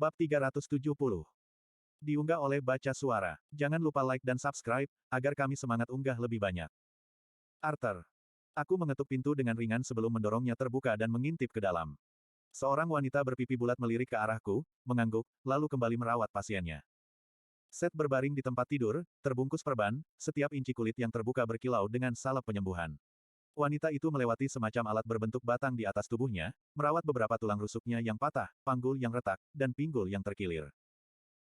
Bab 370. Diunggah oleh Baca Suara. Jangan lupa like dan subscribe, agar kami semangat unggah lebih banyak. Arthur. Aku mengetuk pintu dengan ringan sebelum mendorongnya terbuka dan mengintip ke dalam. Seorang wanita berpipi bulat melirik ke arahku, mengangguk, lalu kembali merawat pasiennya. Seth berbaring di tempat tidur, terbungkus perban, setiap inci kulit yang terbuka berkilau dengan salep penyembuhan. Wanita itu melewati semacam alat berbentuk batang di atas tubuhnya, merawat beberapa tulang rusuknya yang patah, panggul yang retak, dan pinggul yang terkilir.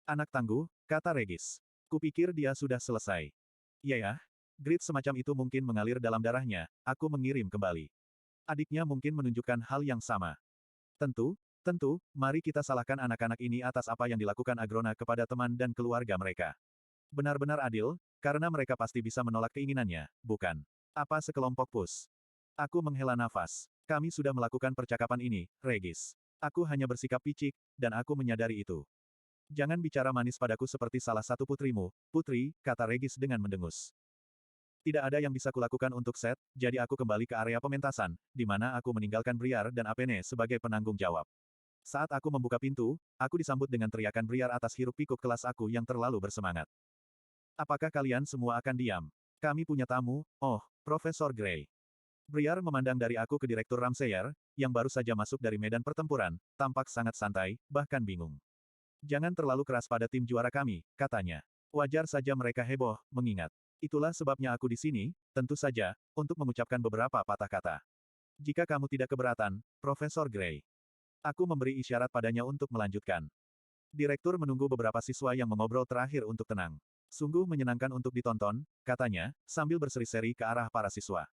Anak tangguh, kata Regis. Kupikir dia sudah selesai. Iya ya, grit semacam itu mungkin mengalir dalam darahnya, aku mengirim kembali. Adiknya mungkin menunjukkan hal yang sama. Tentu, mari kita salahkan anak-anak ini atas apa yang dilakukan Agrona kepada teman dan keluarga mereka. Benar-benar adil, karena mereka pasti bisa menolak keinginannya, bukan? Apa sekelompok pus? Aku menghela nafas. Kami sudah melakukan percakapan ini, Regis. Aku hanya bersikap picik, dan aku menyadari itu. Jangan bicara manis padaku seperti salah satu putrimu, putri, kata Regis dengan mendengus. Tidak ada yang bisa kulakukan untuk Seth, jadi aku kembali ke area pementasan, di mana aku meninggalkan Briar dan Apene sebagai penanggung jawab. Saat aku membuka pintu, aku disambut dengan teriakan Briar atas hiruk-pikuk kelas aku yang terlalu bersemangat. Apakah kalian semua akan diam? Kami punya tamu, oh, Profesor Gray. Briar memandang dari aku ke Direktur Ramseyer, yang baru saja masuk dari medan pertempuran, tampak sangat santai, bahkan bingung. Jangan terlalu keras pada tim juara kami, katanya. Wajar saja mereka heboh, mengingat. Itulah sebabnya aku di sini, tentu saja, untuk mengucapkan beberapa patah kata. Jika kamu tidak keberatan, Profesor Gray. Aku memberi isyarat padanya untuk melanjutkan. Direktur menunggu beberapa siswa yang mengobrol terakhir untuk tenang. Sungguh menyenangkan untuk ditonton, katanya, sambil berseri-seri ke arah para siswa.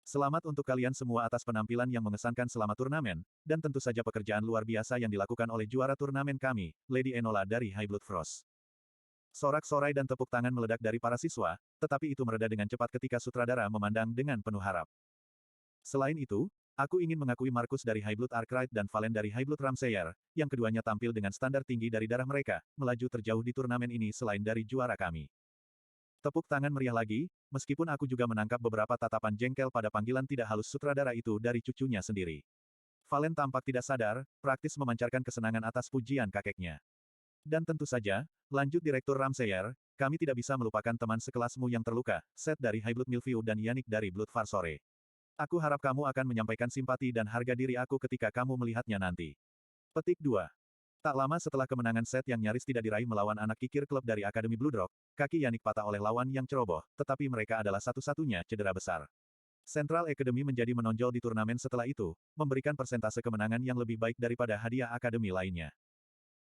Selamat untuk kalian semua atas penampilan yang mengesankan selama turnamen, dan tentu saja pekerjaan luar biasa yang dilakukan oleh juara turnamen kami, Lady Enola dari High Blood Frost. Sorak-sorai dan tepuk tangan meledak dari para siswa, tetapi itu mereda dengan cepat ketika sutradara memandang dengan penuh harap. Selain itu, aku ingin mengakui Markus dari High Blood Arkwright dan Valen dari High Blood Ramseyer, yang keduanya tampil dengan standar tinggi dari darah mereka, melaju terjauh di turnamen ini selain dari juara kami. Tepuk tangan meriah lagi, meskipun aku juga menangkap beberapa tatapan jengkel pada panggilan tidak halus sutradara itu dari cucunya sendiri. Valen tampak tidak sadar, praktis memancarkan kesenangan atas pujian kakeknya. Dan tentu saja, lanjut Direktur Ramseyer, kami tidak bisa melupakan teman sekelasmu yang terluka, Seth dari High Blood Milview dan Yannick dari Blood Farsore. Aku harap kamu akan menyampaikan simpati dan harga diri aku ketika kamu melihatnya nanti. Petik 2. Tak lama setelah kemenangan Seth yang nyaris tidak diraih melawan anak kikir klub dari Akademi Bloodrock, kaki Yannick patah oleh lawan yang ceroboh, tetapi mereka adalah satu-satunya cedera besar. Central Academy menjadi menonjol di turnamen setelah itu, memberikan persentase kemenangan yang lebih baik daripada hadiah akademi lainnya.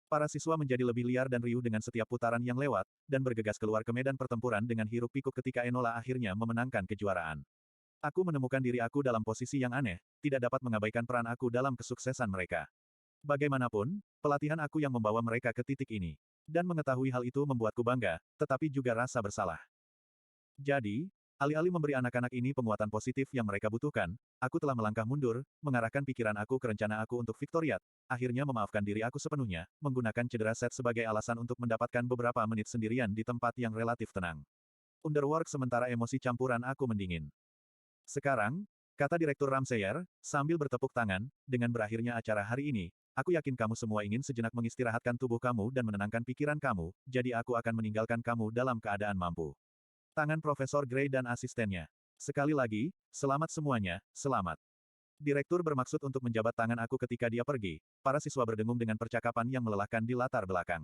Para siswa menjadi lebih liar dan riuh dengan setiap putaran yang lewat, dan bergegas keluar ke medan pertempuran dengan hiruk-pikuk ketika Enola akhirnya memenangkan kejuaraan. Aku menemukan diri aku dalam posisi yang aneh, tidak dapat mengabaikan peran aku dalam kesuksesan mereka. Bagaimanapun, pelatihan aku yang membawa mereka ke titik ini. Dan mengetahui hal itu membuatku bangga, tetapi juga rasa bersalah. Jadi, alih-alih memberi anak-anak ini penguatan positif yang mereka butuhkan, aku telah melangkah mundur, mengarahkan pikiran aku ke rencana aku untuk Victoriat, akhirnya memaafkan diri aku sepenuhnya, menggunakan cedera Seth sebagai alasan untuk mendapatkan beberapa menit sendirian di tempat yang relatif tenang. Underwork sementara emosi campuran aku mendingin. Sekarang, kata Direktur Ramseyer, sambil bertepuk tangan, dengan berakhirnya acara hari ini, aku yakin kamu semua ingin sejenak mengistirahatkan tubuh kamu dan menenangkan pikiran kamu, jadi aku akan meninggalkan kamu dalam keadaan mampu. Tangan Profesor Gray dan asistennya. Sekali lagi, selamat semuanya, selamat. Direktur bermaksud untuk menjabat tangan aku ketika dia pergi, para siswa berdengung dengan percakapan yang melelahkan di latar belakang.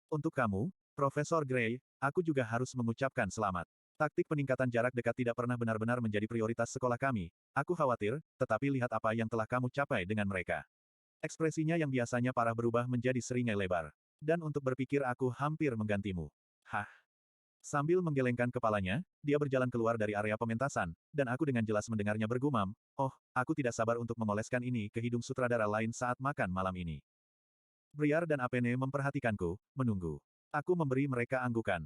Untuk kamu, Profesor Gray, aku juga harus mengucapkan selamat. Taktik peningkatan jarak dekat tidak pernah benar-benar menjadi prioritas sekolah kami. Aku khawatir, tetapi lihat apa yang telah kamu capai dengan mereka. Ekspresinya yang biasanya parah berubah menjadi seringai lebar. Dan untuk berpikir aku hampir menggantimu. Hah? Sambil menggelengkan kepalanya, dia berjalan keluar dari area pementasan, dan aku dengan jelas mendengarnya bergumam, oh, aku tidak sabar untuk mengoleskan ini ke hidung sutradara lain saat makan malam ini. Briar dan Apene memperhatikanku, menunggu. Aku memberi mereka anggukan.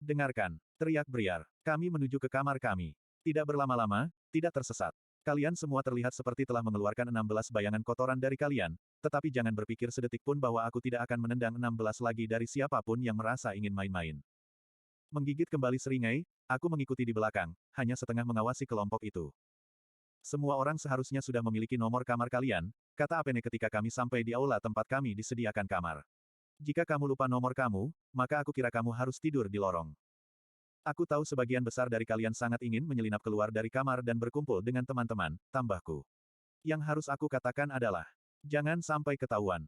Dengarkan, teriak Briar. Kami menuju ke kamar kami. Tidak berlama-lama, tidak tersesat. Kalian semua terlihat seperti telah mengeluarkan 16 bayangan kotoran dari kalian, tetapi jangan berpikir sedetik pun bahwa aku tidak akan menendang 16 lagi dari siapapun yang merasa ingin main-main. Menggigit kembali seringai, aku mengikuti di belakang, hanya setengah mengawasi kelompok itu. Semua orang seharusnya sudah memiliki nomor kamar kalian, kata Apene ketika kami sampai di aula tempat kami disediakan kamar. Jika kamu lupa nomor kamu, maka aku kira kamu harus tidur di lorong. Aku tahu sebagian besar dari kalian sangat ingin menyelinap keluar dari kamar dan berkumpul dengan teman-teman, tambahku. Yang harus aku katakan adalah, jangan sampai ketahuan.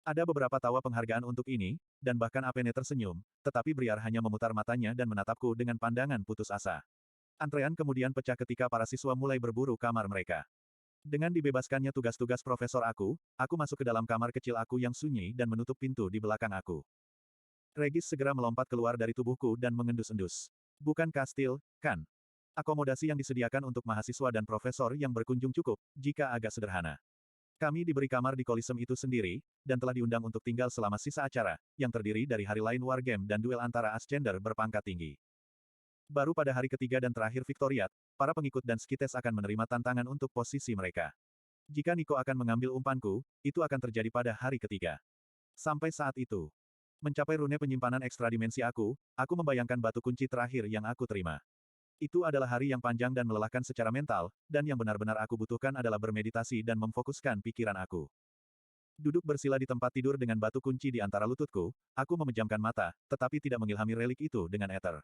Ada beberapa tawa penghargaan untuk ini, dan bahkan Apene tersenyum, tetapi Briar hanya memutar matanya dan menatapku dengan pandangan putus asa. Antrean kemudian pecah ketika para siswa mulai berburu kamar mereka. Dengan dibebaskannya tugas-tugas profesor aku masuk ke dalam kamar kecil aku yang sunyi dan menutup pintu di belakang aku. Regis segera melompat keluar dari tubuhku dan mengendus-endus. Bukan kastil, kan? Akomodasi yang disediakan untuk mahasiswa dan profesor yang berkunjung cukup, jika agak sederhana. Kami diberi kamar di kolisem itu sendiri, dan telah diundang untuk tinggal selama sisa acara, yang terdiri dari hari lain wargame dan duel antara ascender berpangkat tinggi. Baru pada hari ketiga dan terakhir Victoriat, para pengikut dan Skites akan menerima tantangan untuk posisi mereka. Jika Niko akan mengambil umpanku, itu akan terjadi pada hari ketiga. Sampai saat itu, mencapai rune penyimpanan ekstra dimensi aku membayangkan batu kunci terakhir yang aku terima. Itu adalah hari yang panjang dan melelahkan secara mental, dan yang benar-benar aku butuhkan adalah bermeditasi dan memfokuskan pikiran aku. Duduk bersila di tempat tidur dengan batu kunci di antara lututku, aku memejamkan mata, tetapi tidak mengilhami relik itu dengan ether.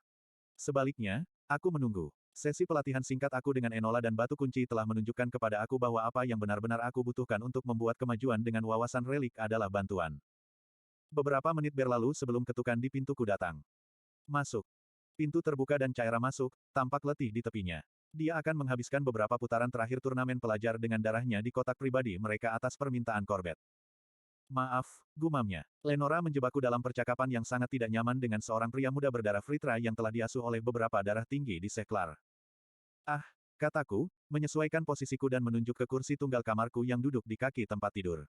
Sebaliknya, aku menunggu. Sesi pelatihan singkat aku dengan Enola dan batu kunci telah menunjukkan kepada aku bahwa apa yang benar-benar aku butuhkan untuk membuat kemajuan dengan wawasan relik adalah bantuan. Beberapa menit berlalu sebelum ketukan di pintuku datang. Masuk. Pintu terbuka dan Caira masuk, tampak letih di tepinya. Dia akan menghabiskan beberapa putaran terakhir turnamen pelajar dengan darahnya di kotak pribadi mereka atas permintaan Corbett. Maaf, gumamnya. Lenora menjebakku dalam percakapan yang sangat tidak nyaman dengan seorang pria muda berdarah Fritra yang telah diasuh oleh beberapa darah tinggi di Seklar. Ah, kataku, menyesuaikan posisiku dan menunjuk ke kursi tunggal kamarku yang duduk di kaki tempat tidur.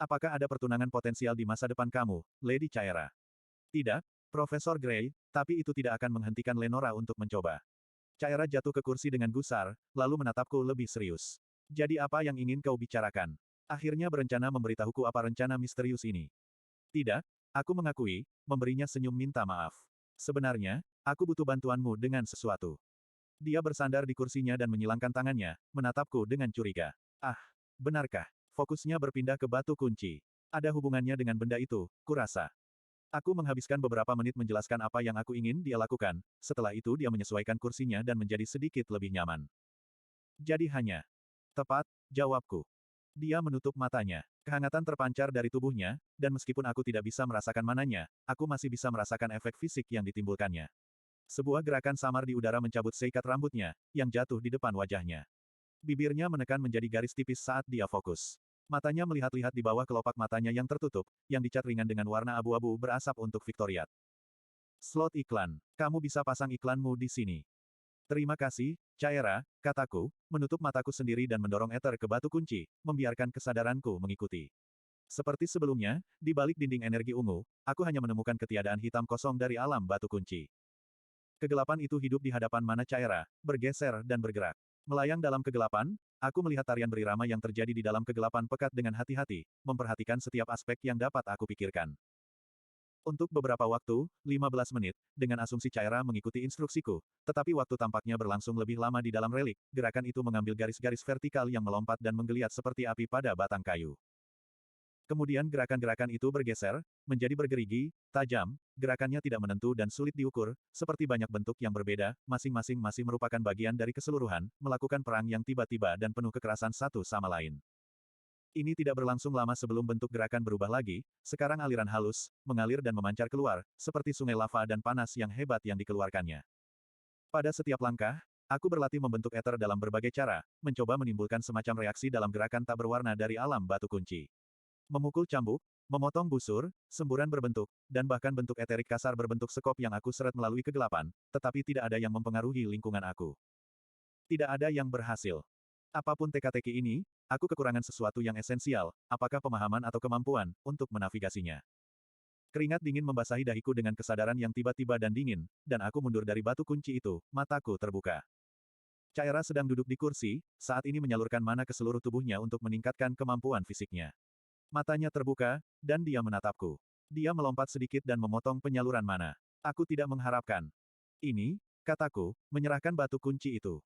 Apakah ada pertunangan potensial di masa depan kamu, Lady Caira? Tidak, Profesor Gray, tapi itu tidak akan menghentikan Lenora untuk mencoba. Caira jatuh ke kursi dengan gusar, lalu menatapku lebih serius. Jadi apa yang ingin kau bicarakan? Akhirnya berencana memberitahuku apa rencana misterius ini. Tidak, aku mengakui, memberinya senyum minta maaf. Sebenarnya, aku butuh bantuanmu dengan sesuatu. Dia bersandar di kursinya dan menyilangkan tangannya, menatapku dengan curiga. Ah, benarkah? Fokusnya berpindah ke batu kunci. Ada hubungannya dengan benda itu, kurasa. Aku menghabiskan beberapa menit menjelaskan apa yang aku ingin dia lakukan, setelah itu dia menyesuaikan kursinya dan menjadi sedikit lebih nyaman. Jadi hanya. Tepat, jawabku. Dia menutup matanya. Kehangatan terpancar dari tubuhnya, dan meskipun aku tidak bisa merasakan mananya, aku masih bisa merasakan efek fisik yang ditimbulkannya. Sebuah gerakan samar di udara mencabut seikat rambutnya, yang jatuh di depan wajahnya. Bibirnya menekan menjadi garis tipis saat dia fokus. Matanya melihat-lihat di bawah kelopak matanya yang tertutup, yang dicat ringan dengan warna abu-abu berasap untuk Victoriat. Slot iklan. Kamu bisa pasang iklanmu di sini. Terima kasih, Caira, kataku, menutup mataku sendiri dan mendorong ether ke batu kunci, membiarkan kesadaranku mengikuti. Seperti sebelumnya, di balik dinding energi ungu, aku hanya menemukan ketiadaan hitam kosong dari alam batu kunci. Kegelapan itu hidup di hadapan mana Caira, bergeser dan bergerak. Melayang dalam kegelapan, aku melihat tarian berirama yang terjadi di dalam kegelapan pekat dengan hati-hati, memperhatikan setiap aspek yang dapat aku pikirkan. Untuk beberapa waktu, 15 menit, dengan asumsi Caira mengikuti instruksiku, tetapi waktu tampaknya berlangsung lebih lama di dalam relik, gerakan itu mengambil garis-garis vertikal yang melompat dan menggeliat seperti api pada batang kayu. Kemudian gerakan-gerakan itu bergeser, menjadi bergerigi, tajam, gerakannya tidak menentu dan sulit diukur, seperti banyak bentuk yang berbeda, masing-masing masih merupakan bagian dari keseluruhan, melakukan perang yang tiba-tiba dan penuh kekerasan satu sama lain. Ini tidak berlangsung lama sebelum bentuk gerakan berubah lagi, sekarang aliran halus, mengalir dan memancar keluar, seperti sungai lava dan panas yang hebat yang dikeluarkannya. Pada setiap langkah, aku berlatih membentuk ether dalam berbagai cara, mencoba menimbulkan semacam reaksi dalam gerakan tak berwarna dari alam batu kunci. Memukul cambuk, memotong busur, semburan berbentuk, dan bahkan bentuk eterik kasar berbentuk sekop yang aku seret melalui kegelapan, tetapi tidak ada yang mempengaruhi lingkungan aku. Tidak ada yang berhasil. Apapun teka-teki ini, aku kekurangan sesuatu yang esensial, apakah pemahaman atau kemampuan, untuk menavigasinya. Keringat dingin membasahi dahiku dengan kesadaran yang tiba-tiba dan dingin, dan aku mundur dari batu kunci itu, mataku terbuka. Caira sedang duduk di kursi, saat ini menyalurkan mana ke seluruh tubuhnya untuk meningkatkan kemampuan fisiknya. Matanya terbuka, dan dia menatapku. Dia melompat sedikit dan memotong penyaluran mana. Aku tidak mengharapkan. Ini, kataku, menyerahkan batu kunci itu.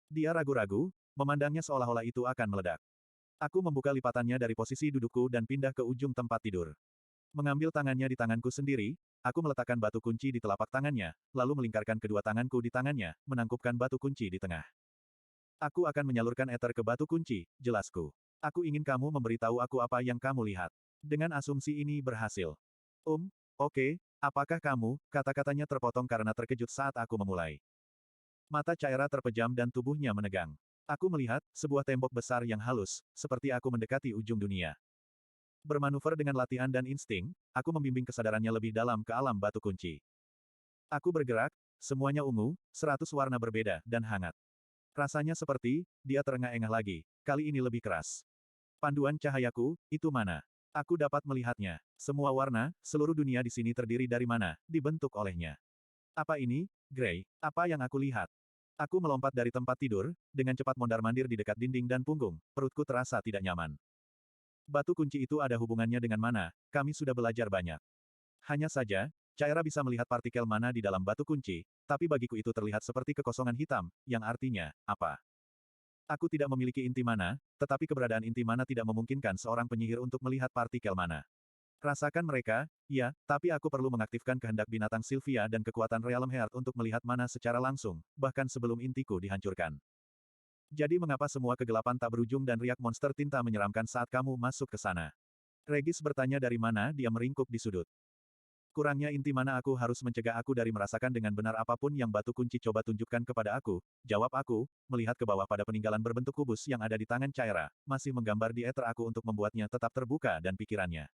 Dia ragu-ragu, memandangnya seolah-olah itu akan meledak. Aku membuka lipatannya dari posisi dudukku dan pindah ke ujung tempat tidur. Mengambil tangannya di tanganku sendiri, aku meletakkan batu kunci di telapak tangannya, lalu melingkarkan kedua tanganku di tangannya, menangkupkan batu kunci di tengah. Aku akan menyalurkan ether ke batu kunci, jelasku. Aku ingin kamu memberitahu aku apa yang kamu lihat. Dengan asumsi ini berhasil. Oke, apakah kamu, kata-katanya terpotong karena terkejut saat aku memulai. Mata Caira terpejam dan tubuhnya menegang. Aku melihat, sebuah tembok besar yang halus, seperti aku mendekati ujung dunia. Bermanuver dengan latihan dan insting, aku membimbing kesadarannya lebih dalam ke alam batu kunci. Aku bergerak, semuanya ungu, 100 warna berbeda, dan hangat. Rasanya seperti, dia terengah-engah lagi, kali ini lebih keras. Panduan cahayaku, itu mana? Aku dapat melihatnya. Semua warna, seluruh dunia di sini terdiri dari mana, dibentuk olehnya. Apa ini, Grey? Apa yang aku lihat? Aku melompat dari tempat tidur, dengan cepat mondar-mandir di dekat dinding dan punggung, perutku terasa tidak nyaman. Batu kunci itu ada hubungannya dengan mana, kami sudah belajar banyak. Hanya saja, Caira bisa melihat partikel mana di dalam batu kunci, tapi bagiku itu terlihat seperti kekosongan hitam, yang artinya, apa? Aku tidak memiliki inti mana, tetapi keberadaan inti mana tidak memungkinkan seorang penyihir untuk melihat partikel mana. Rasakan mereka, ya, tapi aku perlu mengaktifkan kehendak binatang Sylvia dan kekuatan Realm Heart untuk melihat mana secara langsung, bahkan sebelum intiku dihancurkan. Jadi mengapa semua kegelapan tak berujung dan riak monster tinta menyeramkan saat kamu masuk ke sana? Regis bertanya dari mana dia meringkuk di sudut. Kurangnya inti mana aku harus mencegah aku dari merasakan dengan benar apapun yang batu kunci coba tunjukkan kepada aku, jawab aku, melihat ke bawah pada peninggalan berbentuk kubus yang ada di tangan Caira, masih menggambar di ether aku untuk membuatnya tetap terbuka dan pikirannya.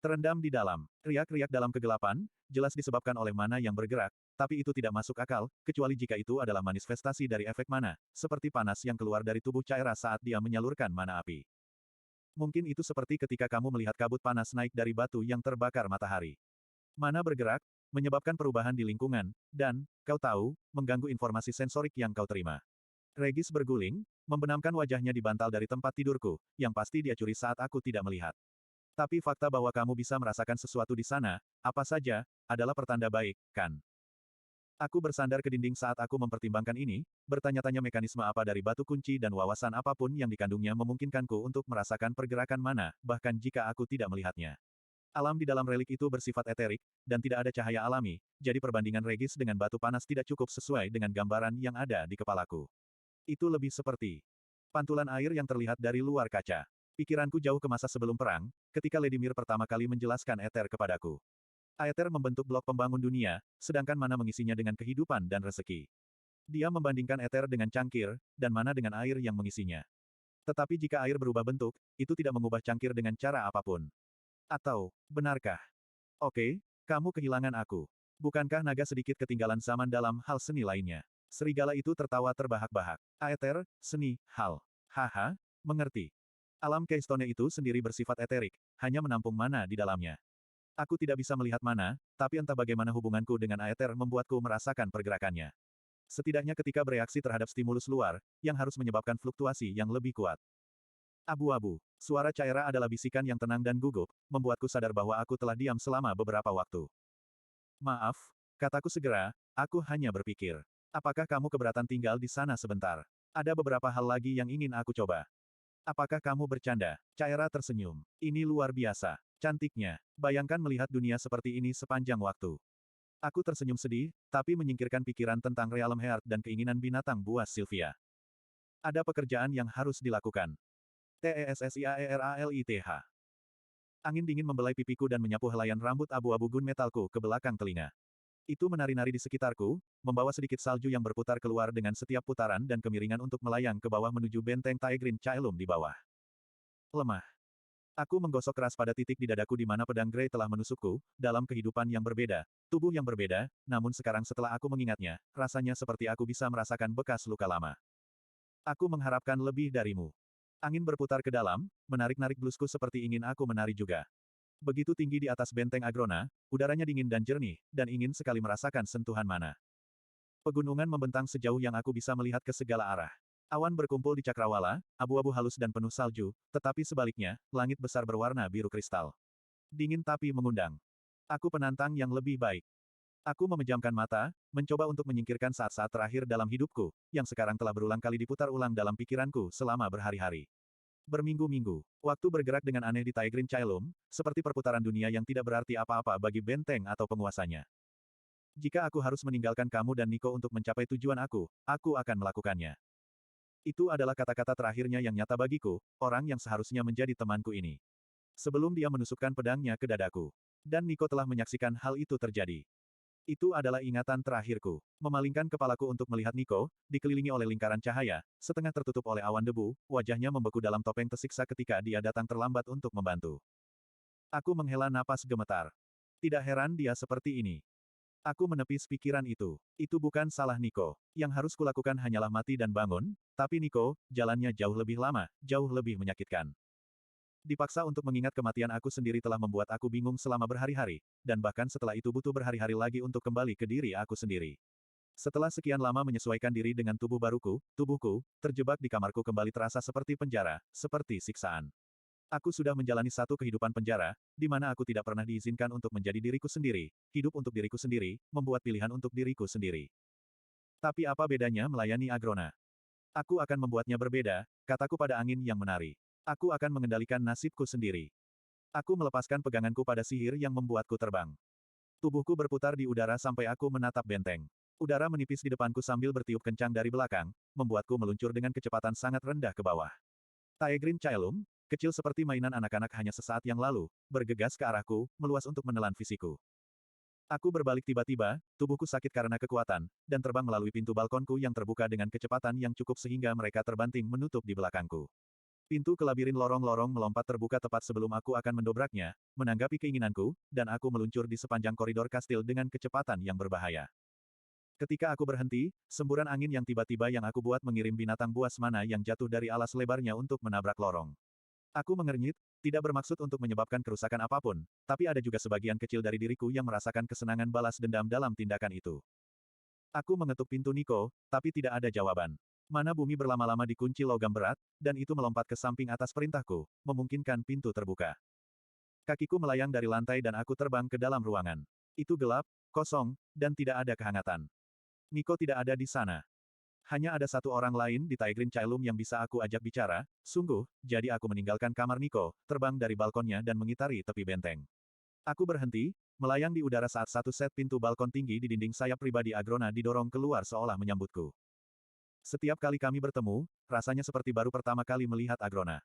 Terendam di dalam, riak-riak dalam kegelapan, jelas disebabkan oleh mana yang bergerak, tapi itu tidak masuk akal, kecuali jika itu adalah manifestasi dari efek mana, seperti panas yang keluar dari tubuh Caira saat dia menyalurkan mana api. Mungkin itu seperti ketika kamu melihat kabut panas naik dari batu yang terbakar matahari. Mana bergerak, menyebabkan perubahan di lingkungan, dan, kau tahu, mengganggu informasi sensorik yang kau terima. Regis berguling, membenamkan wajahnya di bantal dari tempat tidurku, yang pasti dia curi saat aku tidak melihat. Tapi fakta bahwa kamu bisa merasakan sesuatu di sana, apa saja, adalah pertanda baik, kan? Aku bersandar ke dinding saat aku mempertimbangkan ini, bertanya-tanya mekanisme apa dari batu kunci dan wawasan apapun yang dikandungnya memungkinkanku untuk merasakan pergerakan mana, bahkan jika aku tidak melihatnya. Alam di dalam relik itu bersifat eterik, dan tidak ada cahaya alami, jadi perbandingan Regis dengan batu panas tidak cukup sesuai dengan gambaran yang ada di kepalaku. Itu lebih seperti pantulan air yang terlihat dari luar kaca. Pikiranku jauh ke masa sebelum perang, ketika Lady Mir pertama kali menjelaskan Aether kepadaku. Aether membentuk blok pembangun dunia, sedangkan mana mengisinya dengan kehidupan dan rezeki. Dia membandingkan Aether dengan cangkir, dan mana dengan air yang mengisinya. Tetapi jika air berubah bentuk, itu tidak mengubah cangkir dengan cara apapun. Atau, benarkah? Oke, kamu kehilangan aku. Bukankah naga sedikit ketinggalan zaman dalam hal seni lainnya? Serigala itu tertawa terbahak-bahak. Aether, seni, hal. Haha, mengerti. Alam Keystone itu sendiri bersifat eterik, hanya menampung mana di dalamnya. Aku tidak bisa melihat mana, tapi entah bagaimana hubunganku dengan Aether membuatku merasakan pergerakannya. Setidaknya ketika bereaksi terhadap stimulus luar, yang harus menyebabkan fluktuasi yang lebih kuat. Abu-abu. Suara Caira adalah bisikan yang tenang dan gugup, membuatku sadar bahwa aku telah diam selama beberapa waktu. Maaf, kataku segera, aku hanya berpikir. Apakah kamu keberatan tinggal di sana sebentar? Ada beberapa hal lagi yang ingin aku coba. Apakah kamu bercanda? Caira tersenyum. Ini luar biasa. Cantiknya. Bayangkan melihat dunia seperti ini sepanjang waktu. Aku tersenyum sedih, tapi menyingkirkan pikiran tentang Realm Heart dan keinginan binatang buas Sylvia. Ada pekerjaan yang harus dilakukan. TESSIAERALITH. Angin dingin membelai pipiku dan menyapu helaian rambut abu-abu gunmetalku ke belakang telinga. Itu menari-nari di sekitarku, membawa sedikit salju yang berputar keluar dengan setiap putaran dan kemiringan untuk melayang ke bawah menuju benteng Taegrin Caelum di bawah. Lemah. Aku menggosok keras pada titik di dadaku di mana pedang Grey telah menusukku, dalam kehidupan yang berbeda, tubuh yang berbeda, namun sekarang setelah aku mengingatnya, rasanya seperti aku bisa merasakan bekas luka lama. Aku mengharapkan lebih darimu. Angin berputar ke dalam, menarik-narik blusku seperti ingin aku menari juga. Begitu tinggi di atas benteng Agrona, udaranya dingin dan jernih, dan ingin sekali merasakan sentuhan mana. Pegunungan membentang sejauh yang aku bisa melihat ke segala arah. Awan berkumpul di cakrawala, abu-abu halus dan penuh salju, tetapi sebaliknya, langit besar berwarna biru kristal. Dingin tapi mengundang. Aku penantang yang lebih baik. Aku memejamkan mata, mencoba untuk menyingkirkan saat-saat terakhir dalam hidupku, yang sekarang telah berulang kali diputar ulang dalam pikiranku selama berhari-hari. Berminggu-minggu, waktu bergerak dengan aneh di Taegrin Cailum, seperti perputaran dunia yang tidak berarti apa-apa bagi benteng atau penguasanya. Jika aku harus meninggalkan kamu dan Nico untuk mencapai tujuan aku akan melakukannya. Itu adalah kata-kata terakhirnya yang nyata bagiku, orang yang seharusnya menjadi temanku ini. Sebelum dia menusukkan pedangnya ke dadaku. Dan Nico telah menyaksikan hal itu terjadi. Itu adalah ingatan terakhirku. Memalingkan kepalaku untuk melihat Nico, dikelilingi oleh lingkaran cahaya, setengah tertutup oleh awan debu, wajahnya membeku dalam topeng tersiksa ketika dia datang terlambat untuk membantu. Aku menghela napas gemetar. Tidak heran dia seperti ini. Aku menepis pikiran itu. Itu bukan salah Nico. Yang harus kulakukan hanyalah mati dan bangun, tapi Nico, jalannya jauh lebih lama, jauh lebih menyakitkan. Dipaksa untuk mengingat kematian aku sendiri telah membuat aku bingung selama berhari-hari, dan bahkan setelah itu butuh berhari-hari lagi untuk kembali ke diri aku sendiri. Setelah sekian lama menyesuaikan diri dengan tubuh baruku, tubuhku, terjebak di kamarku kembali terasa seperti penjara, seperti siksaan. Aku sudah menjalani satu kehidupan penjara, di mana aku tidak pernah diizinkan untuk menjadi diriku sendiri, hidup untuk diriku sendiri, membuat pilihan untuk diriku sendiri. Tapi apa bedanya melayani Agrona? Aku akan membuatnya berbeda, kataku pada angin yang menari. Aku akan mengendalikan nasibku sendiri. Aku melepaskan peganganku pada sihir yang membuatku terbang. Tubuhku berputar di udara sampai aku menatap benteng. Udara menipis di depanku sambil bertiup kencang dari belakang, membuatku meluncur dengan kecepatan sangat rendah ke bawah. Taegrin Cailum, kecil seperti mainan anak-anak hanya sesaat yang lalu, bergegas ke arahku, meluas untuk menelan visiku. Aku berbalik tiba-tiba, tubuhku sakit karena kekuatan, dan terbang melalui pintu balkonku yang terbuka dengan kecepatan yang cukup sehingga mereka terbanting menutup di belakangku. Pintu ke labirin lorong-lorong melompat terbuka tepat sebelum aku akan mendobraknya, menanggapi keinginanku, dan aku meluncur di sepanjang koridor kastil dengan kecepatan yang berbahaya. Ketika aku berhenti, semburan angin yang tiba-tiba yang aku buat mengirim binatang buas mana yang jatuh dari alas lebarnya untuk menabrak lorong. Aku mengernyit, tidak bermaksud untuk menyebabkan kerusakan apapun, tapi ada juga sebagian kecil dari diriku yang merasakan kesenangan balas dendam dalam tindakan itu. Aku mengetuk pintu Nico, tapi tidak ada jawaban. Mana bumi berlama-lama dikunci logam berat, dan itu melompat ke samping atas perintahku, memungkinkan pintu terbuka. Kakiku melayang dari lantai dan aku terbang ke dalam ruangan. Itu gelap, kosong, dan tidak ada kehangatan. Nico tidak ada di sana. Hanya ada satu orang lain di Taegrin Cailum yang bisa aku ajak bicara, sungguh, jadi aku meninggalkan kamar Nico, terbang dari balkonnya dan mengitari tepi benteng. Aku berhenti, melayang di udara saat satu set pintu balkon tinggi di dinding sayap pribadi Agrona didorong keluar seolah menyambutku. Setiap kali kami bertemu, rasanya seperti baru pertama kali melihat Agrona.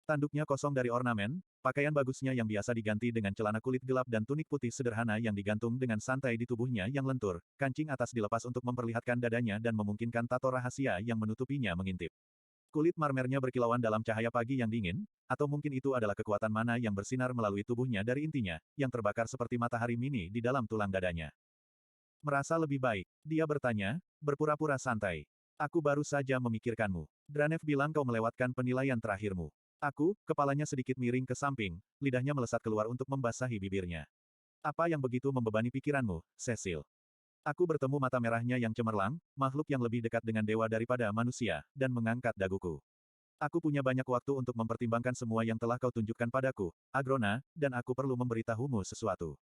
Tanduknya kosong dari ornamen, pakaian bagusnya yang biasa diganti dengan celana kulit gelap dan tunik putih sederhana yang digantung dengan santai di tubuhnya yang lentur, kancing atas dilepas untuk memperlihatkan dadanya dan memungkinkan tato rahasia yang menutupinya mengintip. Kulit marmernya berkilauan dalam cahaya pagi yang dingin, atau mungkin itu adalah kekuatan mana yang bersinar melalui tubuhnya dari intinya, yang terbakar seperti matahari mini di dalam tulang dadanya. Merasa lebih baik, dia bertanya, berpura-pura santai. Aku baru saja memikirkanmu. Dranev bilang kau melewatkan penilaian terakhirmu. Aku, kepalanya sedikit miring ke samping, lidahnya melesat keluar untuk membasahi bibirnya. Apa yang begitu membebani pikiranmu, Cecil? Aku bertemu mata merahnya yang cemerlang, makhluk yang lebih dekat dengan dewa daripada manusia, dan mengangkat daguku. Aku punya banyak waktu untuk mempertimbangkan semua yang telah kau tunjukkan padaku, Agrona, dan aku perlu memberitahumu sesuatu.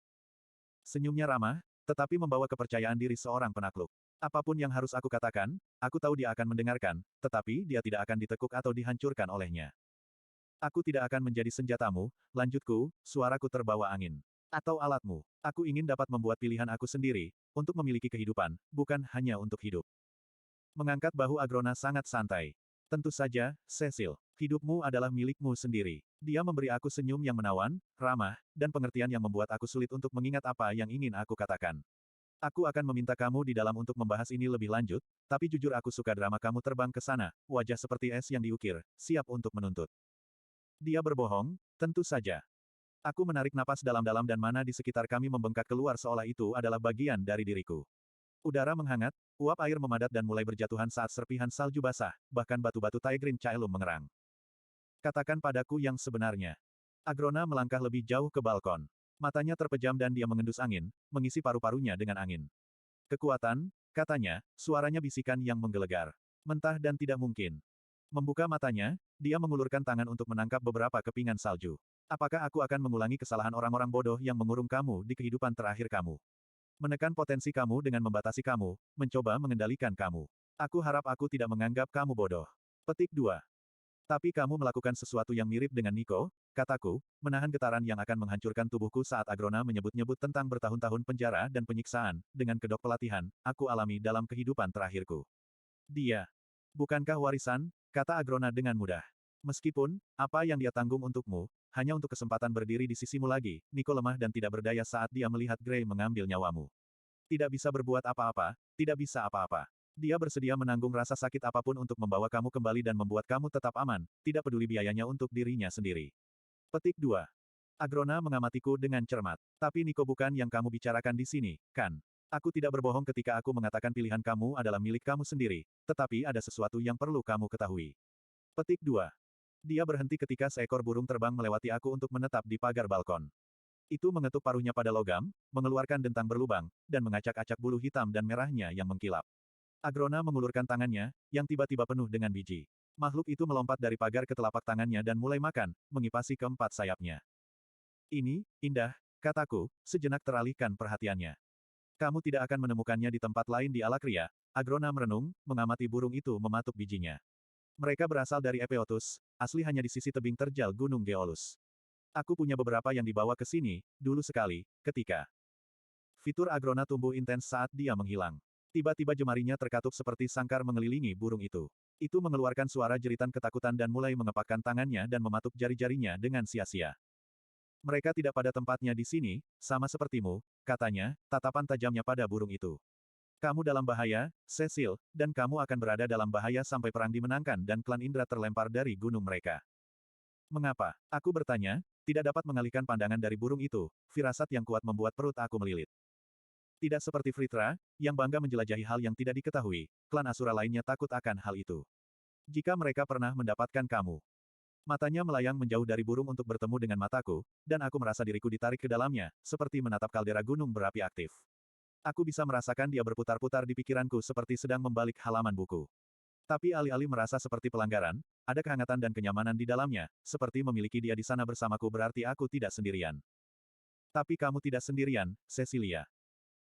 Senyumnya ramah, tetapi membawa kepercayaan diri seorang penakluk. Apapun yang harus aku katakan, aku tahu dia akan mendengarkan, tetapi dia tidak akan ditekuk atau dihancurkan olehnya. Aku tidak akan menjadi senjatamu, lanjutku, suaraku terbawa angin. Atau alatmu. Aku ingin dapat membuat pilihan aku sendiri, untuk memiliki kehidupan, bukan hanya untuk hidup. Mengangkat bahu Agrona sangat santai. Tentu saja, Cecil. Hidupmu adalah milikmu sendiri. Dia memberi aku senyum yang menawan, ramah, dan pengertian yang membuat aku sulit untuk mengingat apa yang ingin aku katakan. Aku akan meminta kamu di dalam untuk membahas ini lebih lanjut, tapi jujur aku suka drama kamu terbang ke sana, wajah seperti es yang diukir, siap untuk menuntut. Dia berbohong, tentu saja. Aku menarik napas dalam-dalam dan mana di sekitar kami membengkak keluar seolah itu adalah bagian dari diriku. Udara menghangat, uap air memadat dan mulai berjatuhan saat serpihan salju basah, bahkan batu-batu Taegrin Cailum mengerang. Katakan padaku yang sebenarnya. Agrona melangkah lebih jauh ke balkon. Matanya terpejam dan dia mengendus angin, mengisi paru-parunya dengan angin. Kekuatan, katanya, suaranya bisikan yang menggelegar. Mentah dan tidak mungkin. Membuka matanya, dia mengulurkan tangan untuk menangkap beberapa kepingan salju. Apakah aku akan mengulangi kesalahan orang-orang bodoh yang mengurung kamu di kehidupan terakhir kamu? Menekan potensi kamu dengan membatasi kamu, mencoba mengendalikan kamu. Aku harap aku tidak menganggap kamu bodoh. Petik 2. Tapi kamu melakukan sesuatu yang mirip dengan Nico, kataku, menahan getaran yang akan menghancurkan tubuhku saat Agrona menyebut-nyebut tentang bertahun-tahun penjara dan penyiksaan, dengan kedok pelatihan, aku alami dalam kehidupan terakhirku. Dia. Bukankah warisan? Kata Agrona dengan mudah. Meskipun, apa yang dia tanggung untukmu, hanya untuk kesempatan berdiri di sisimu lagi, Nico lemah dan tidak berdaya saat dia melihat Gray mengambil nyawamu. Tidak bisa berbuat apa-apa, tidak bisa apa-apa. Dia bersedia menanggung rasa sakit apapun untuk membawa kamu kembali dan membuat kamu tetap aman, tidak peduli biayanya untuk dirinya sendiri. Petik 2. Agrona mengamatiku dengan cermat. Tapi Nico bukan yang kamu bicarakan di sini, kan? Aku tidak berbohong ketika aku mengatakan pilihan kamu adalah milik kamu sendiri, tetapi ada sesuatu yang perlu kamu ketahui. Petik 2. Dia berhenti ketika seekor burung terbang melewati aku untuk menetap di pagar balkon. Itu mengetuk paruhnya pada logam, mengeluarkan dentang berlubang, dan mengacak-acak bulu hitam dan merahnya yang mengkilap. Agrona mengulurkan tangannya, yang tiba-tiba penuh dengan biji. Makhluk itu melompat dari pagar ke telapak tangannya dan mulai makan, mengipasi keempat sayapnya. Ini, indah, kataku, sejenak teralihkan perhatiannya. Kamu tidak akan menemukannya di tempat lain di Alakria. Agrona merenung, mengamati burung itu mematuk bijinya. Mereka berasal dari Epeotus, asli hanya di sisi tebing terjal Gunung Geolus. Aku punya beberapa yang dibawa ke sini, dulu sekali, ketika fitur Agrona tumbuh intens saat dia menghilang. Tiba-tiba jemarinya terkatup seperti sangkar mengelilingi burung itu. Itu mengeluarkan suara jeritan ketakutan dan mulai mengepakkan tangannya dan mematuk jari-jarinya dengan sia-sia. Mereka tidak pada tempatnya di sini, sama sepertimu, katanya, tatapan tajamnya pada burung itu. Kamu dalam bahaya, Cecil, dan kamu akan berada dalam bahaya sampai perang dimenangkan dan klan Indra terlempar dari gunung mereka. Mengapa? Aku bertanya, tidak dapat mengalihkan pandangan dari burung itu, firasat yang kuat membuat perut aku melilit. Tidak seperti Fritra, yang bangga menjelajahi hal yang tidak diketahui, klan Asura lainnya takut akan hal itu. Jika mereka pernah mendapatkan kamu. Matanya melayang menjauh dari burung untuk bertemu dengan mataku, dan aku merasa diriku ditarik ke dalamnya, seperti menatap kaldera gunung berapi aktif. Aku bisa merasakan dia berputar-putar di pikiranku seperti sedang membalik halaman buku. Tapi alih-alih merasa seperti pelanggaran, ada kehangatan dan kenyamanan di dalamnya, seperti memiliki dia di sana bersamaku berarti aku tidak sendirian. Tapi kamu tidak sendirian, Cecilia.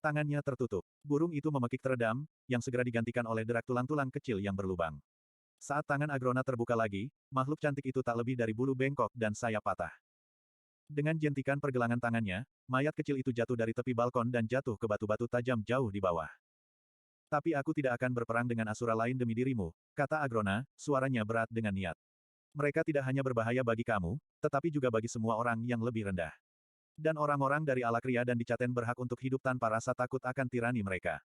Tangannya tertutup. Burung itu memekik teredam, yang segera digantikan oleh derak tulang-tulang kecil yang berlubang. Saat tangan Agrona terbuka lagi, makhluk cantik itu tak lebih dari bulu bengkok dan sayap patah. Dengan jentikan pergelangan tangannya, mayat kecil itu jatuh dari tepi balkon dan jatuh ke batu-batu tajam jauh di bawah. Tapi aku tidak akan berperang dengan Asura lain demi dirimu, kata Agrona, suaranya berat dengan niat. Mereka tidak hanya berbahaya bagi kamu, tetapi juga bagi semua orang yang lebih rendah. Dan orang-orang dari Alakria dan Dicaten berhak untuk hidup tanpa rasa takut akan tirani mereka.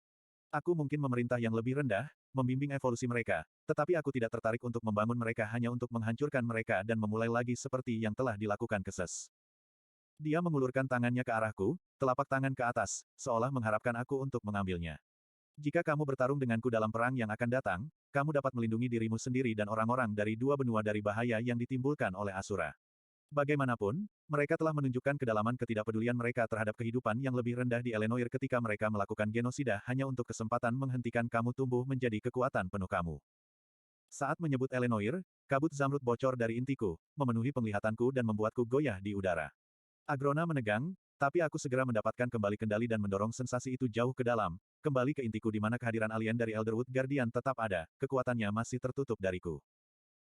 Aku mungkin memerintah yang lebih rendah, membimbing evolusi mereka, tetapi aku tidak tertarik untuk membangun mereka hanya untuk menghancurkan mereka dan memulai lagi seperti yang telah dilakukan Keses. Dia mengulurkan tangannya ke arahku, telapak tangan ke atas, seolah mengharapkan aku untuk mengambilnya. Jika kamu bertarung denganku dalam perang yang akan datang, kamu dapat melindungi dirimu sendiri dan orang-orang dari dua benua dari bahaya yang ditimbulkan oleh Asura. Bagaimanapun, mereka telah menunjukkan kedalaman ketidakpedulian mereka terhadap kehidupan yang lebih rendah di Elenoir ketika mereka melakukan genosida hanya untuk kesempatan menghentikan kamu tumbuh menjadi kekuatan penuh kamu. Saat menyebut Elenoir, kabut zamrud bocor dari intiku, memenuhi penglihatanku dan membuatku goyah di udara. Agrona menegang, tapi aku segera mendapatkan kembali kendali dan mendorong sensasi itu jauh ke dalam, kembali ke intiku di mana kehadiran alien dari Elderwood Guardian tetap ada, kekuatannya masih tertutup dariku.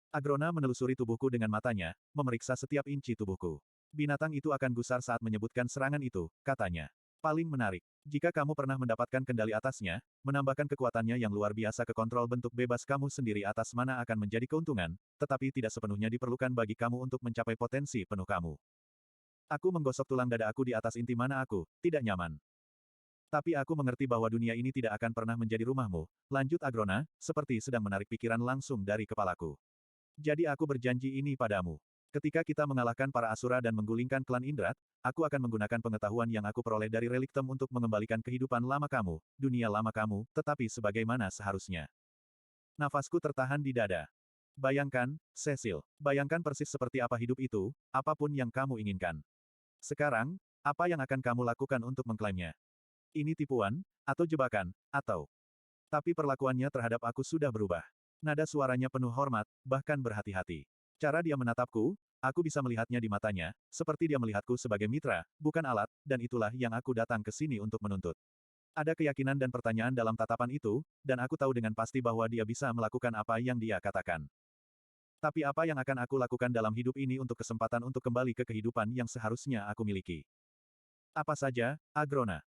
Agrona menelusuri tubuhku dengan matanya, memeriksa setiap inci tubuhku. Binatang itu akan gusar saat menyebutkan serangan itu, katanya. Paling menarik. Jika kamu pernah mendapatkan kendali atasnya, menambahkan kekuatannya yang luar biasa ke kontrol bentuk bebas kamu sendiri atas mana akan menjadi keuntungan, tetapi tidak sepenuhnya diperlukan bagi kamu untuk mencapai potensi penuh kamu. Aku menggosok tulang dada aku di atas inti mana aku, tidak nyaman. Tapi aku mengerti bahwa dunia ini tidak akan pernah menjadi rumahmu, lanjut Agrona, seperti sedang menarik pikiran langsung dari kepalaku. Jadi aku berjanji ini padamu. Ketika kita mengalahkan para Asura dan menggulingkan klan Indrat, aku akan menggunakan pengetahuan yang aku peroleh dari reliktem untuk mengembalikan kehidupan lama kamu, dunia lama kamu, tetapi sebagaimana seharusnya. Nafasku tertahan di dada. Bayangkan, Cecil, bayangkan persis seperti apa hidup itu, apapun yang kamu inginkan. Sekarang, apa yang akan kamu lakukan untuk mengklaimnya? Ini tipuan, atau jebakan, atau... Tapi perlakuannya terhadap aku sudah berubah. Nada suaranya penuh hormat, bahkan berhati-hati. Cara dia menatapku, aku bisa melihatnya di matanya, seperti dia melihatku sebagai mitra, bukan alat, dan itulah yang aku datang ke sini untuk menuntut. Ada keyakinan dan pertanyaan dalam tatapan itu, dan aku tahu dengan pasti bahwa dia bisa melakukan apa yang dia katakan. Tapi apa yang akan aku lakukan dalam hidup ini untuk kesempatan untuk kembali ke kehidupan yang seharusnya aku miliki? Apa saja, Agrona?